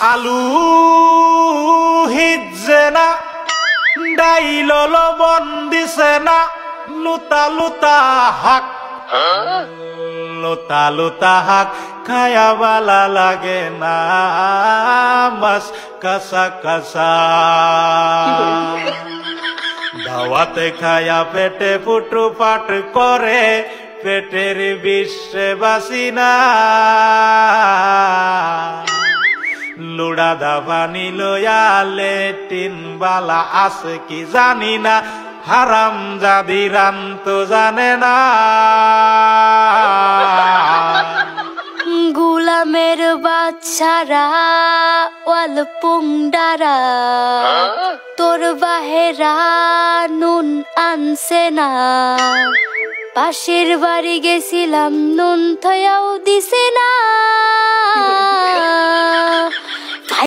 আলু হিজে না ডাইল লবণ দিছে না লুতা লুতা হাক লুতা লুতা হাক খায়া বালা লাগে না মাছ কাঁচা কাঁচা দাওয়াতে খায়া পেটে ফুটু পাট করে পেটের বিশ্বে বাসি না লুড়া দাবানি লয়া লেটিন বালা আছে কি জানি না হারাম জাদি রাম তো জানে না গুলামের বাচ্চারা ওয়াল পুংডারা তোর বাহেরা নুন আনছে না পাশের বাড়ি গেছিলাম নুন থয়াও দিছে না